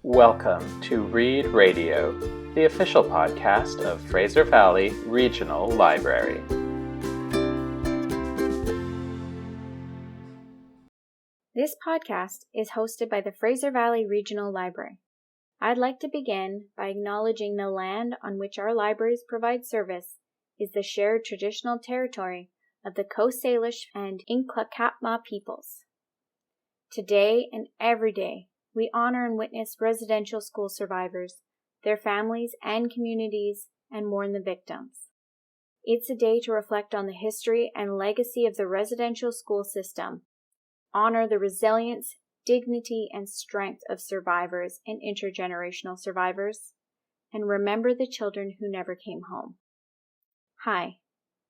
Welcome to Read Radio, the official podcast of Fraser Valley Regional Library. This podcast is hosted by the Fraser Valley Regional Library. I'd like to begin by acknowledging the land on which our libraries provide service is the shared traditional territory of the Coast Salish and Inklakatma peoples. Today and every day, we honor and witness residential school survivors, their families and communities, and mourn the victims. It's a day to reflect on the history and legacy of the residential school system, honor the resilience, dignity, and strength of survivors and intergenerational survivors, and remember the children who never came home. Hi,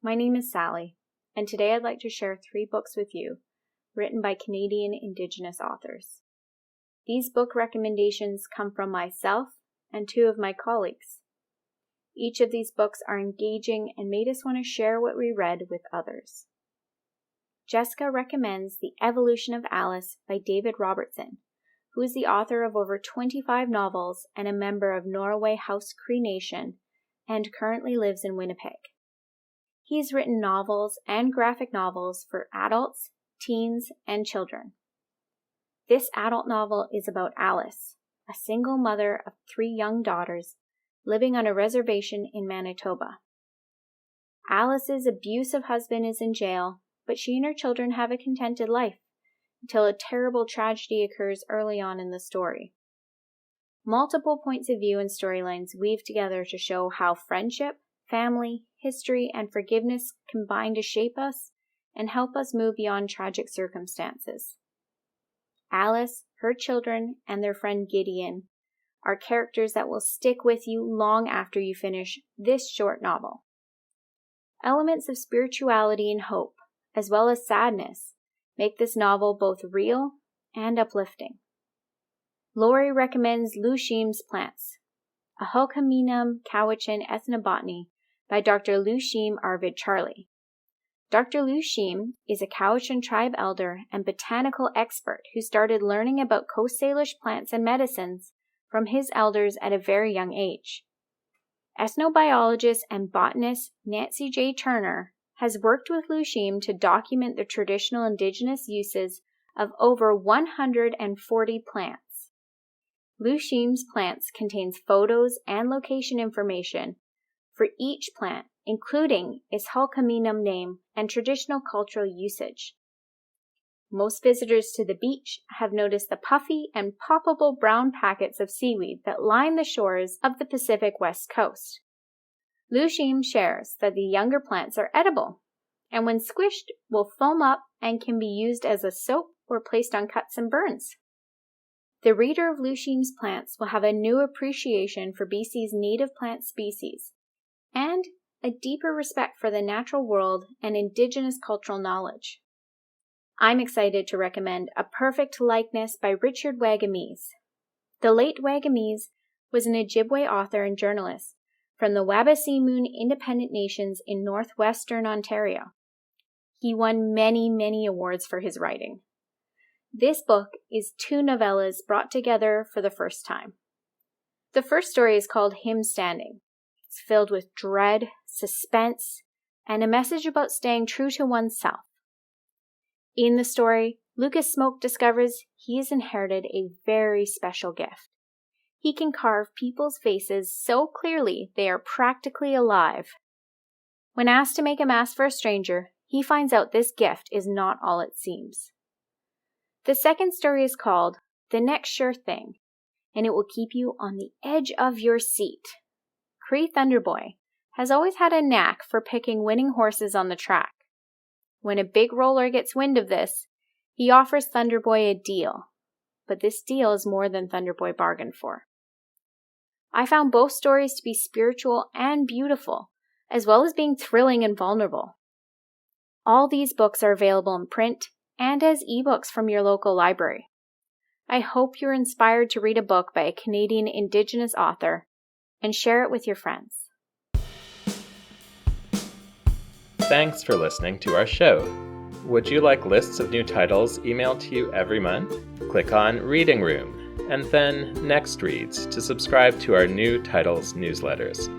my name is Sally, and today I'd like to share 3 books with you, written by Canadian Indigenous authors. These book recommendations come from myself and 2 of my colleagues. Each of these books are engaging and made us want to share what we read with others. Jessica recommends The Evolution of Alice by David Robertson, who is the author of over 25 novels and a member of Norway House Cree Nation and currently lives in Winnipeg. He has written novels and graphic novels for adults, teens, and children. This adult novel is about Alice, a single mother of 3 young daughters living on a reservation in Manitoba. Alice's abusive husband is in jail, but she and her children have a contented life until a terrible tragedy occurs early on in the story. Multiple points of view and storylines weave together to show how friendship, family, history, and forgiveness combine to shape us and help us move beyond tragic circumstances. Alice, her children, and their friend Gideon are characters that will stick with you long after you finish this short novel. Elements of spirituality and hope, as well as sadness, make this novel both real and uplifting. Lori recommends Luschiim Plants, a Hulkaminam Cowichan ethnobotany by Dr. Luschiim Arvid Charlie. Dr. Luschiim is a Cowichan tribe elder and botanical expert who started learning about Coast Salish plants and medicines from his elders at a very young age. Ethnobiologist and botanist Nancy J. Turner has worked with Luschiim to document the traditional Indigenous uses of over 140 plants. Luschiim's plants contains photos and location information for each plant, including its Hulkaminam name and traditional cultural usage. Most visitors to the beach have noticed the puffy and poppable brown packets of seaweed that line the shores of the Pacific West Coast. Luschiim shares that the younger plants are edible, and when squished will foam up and can be used as a soap or placed on cuts and burns. The reader of Luschiim's plants will have a new appreciation for BC's native plant species, and a deeper respect for the natural world and Indigenous cultural knowledge. I'm excited to recommend A Perfect Likeness by Richard Wagamese. The late Wagamese was an Ojibwe author and journalist from the Wabaseemoon Independent Nations in northwestern Ontario. He won many awards for his writing. This book is 2 novellas brought together for the first time. The first story is called Him Standing. It's filled with dread, suspense, and a message about staying true to oneself. In the story, Lucas Smoke discovers he has inherited a very special gift. He can carve people's faces so clearly they are practically alive. When asked to make a mask for a stranger, he finds out this gift is not all it seems. The second story is called The Next Sure Thing, and it will keep you on the edge of your seat. Cree Thunderboy has always had a knack for picking winning horses on the track. When a big roller gets wind of this, he offers Thunderboy a deal, but this deal is more than Thunderboy bargained for. I found both stories to be spiritual and beautiful, as well as being thrilling and vulnerable. All these books are available in print and as ebooks from your local library. I hope you're inspired to read a book by a Canadian Indigenous author and share it with your friends. Thanks for listening to our show. Would you like lists of new titles emailed to you every month? Click on Reading Room. and then Next Reads to subscribe to our new titles newsletters.